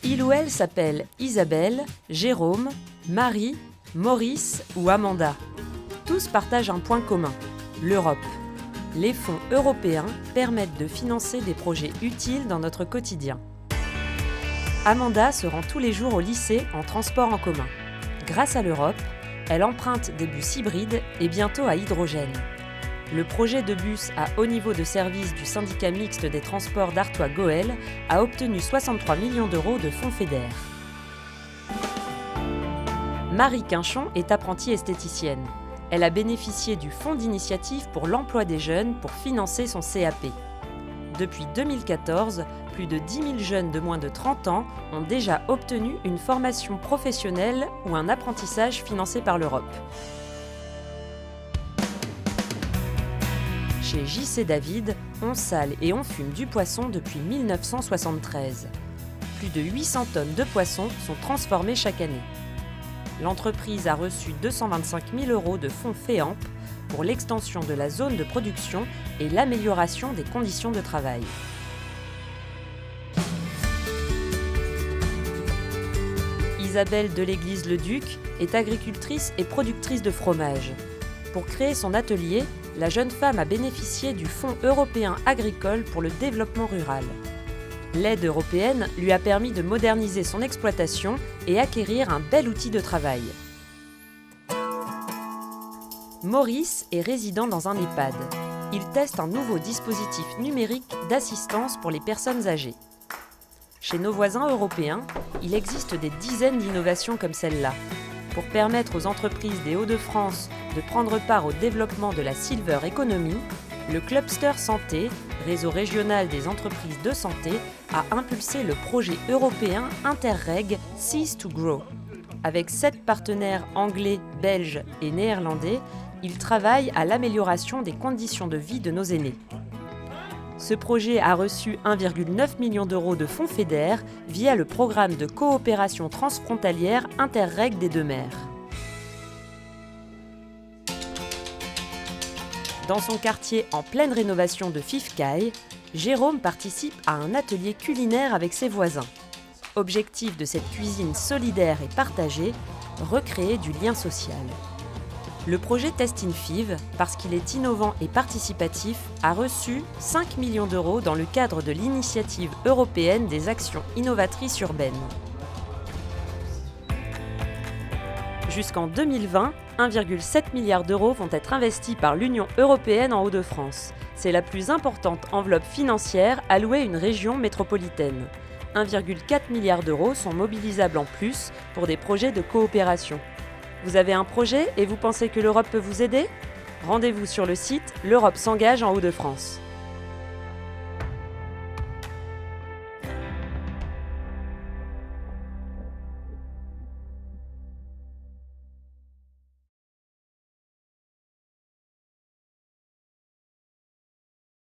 Il ou elle s'appelle Isabelle, Jérôme, Marie, Maurice ou Amanda. Tous partagent un point commun, l'Europe. Les fonds européens permettent de financer des projets utiles dans notre quotidien. Amanda se rend tous les jours au lycée en transport en commun. Grâce à l'Europe, elle emprunte des bus hybrides et bientôt à hydrogène. Le projet de bus à haut niveau de service du syndicat mixte des transports d'Artois-Gohelle a obtenu 63 millions d'euros de fonds FEDER. Marie Quinchon est apprentie esthéticienne. Elle a bénéficié du Fonds d'initiative pour l'emploi des jeunes pour financer son CAP. Depuis 2014, plus de 10 000 jeunes de moins de 30 ans ont déjà obtenu une formation professionnelle ou un apprentissage financé par l'Europe. Chez J.C. David, on sale et on fume du poisson depuis 1973. Plus de 800 tonnes de poissons sont transformées chaque année. L'entreprise a reçu 225 000 euros de fonds FEAMP pour l'extension de la zone de production et l'amélioration des conditions de travail. Isabelle de l'Église-le-Duc est agricultrice et productrice de fromage. Pour créer son atelier, la jeune femme a bénéficié du Fonds européen agricole pour le développement rural. L'aide européenne lui a permis de moderniser son exploitation et acquérir un bel outil de travail. Maurice est résident dans un EHPAD. Il teste un nouveau dispositif numérique d'assistance pour les personnes âgées. Chez nos voisins européens, il existe des dizaines d'innovations comme celle-là. Pour permettre aux entreprises des Hauts-de-France de prendre part au développement de la Silver Economy, le Clubster Santé, réseau régional des entreprises de santé, a impulsé le projet européen Interreg Cease to Grow. Avec 7 partenaires anglais, belges et néerlandais, il travaille à l'amélioration des conditions de vie de nos aînés. Ce projet a reçu 1,9 million d'euros de fonds FEDER via le programme de coopération transfrontalière Interreg des Deux-Mers. Dans son quartier en pleine rénovation de Fifcaille, Jérôme participe à un atelier culinaire avec ses voisins. Objectif de cette cuisine solidaire et partagée, recréer du lien social. Le projet Test in Fives, parce qu'il est innovant et participatif, a reçu 5 millions d'euros dans le cadre de l'initiative européenne des actions innovatrices urbaines. Jusqu'en 2020, 1,7 milliard d'euros vont être investis par l'Union européenne en Hauts-de-France. C'est la plus importante enveloppe financière allouée à une région métropolitaine. 1,4 milliard d'euros sont mobilisables en plus pour des projets de coopération. Vous avez un projet et vous pensez que l'Europe peut vous aider ? Rendez-vous sur le site L'Europe s'engage en Hauts-de-France.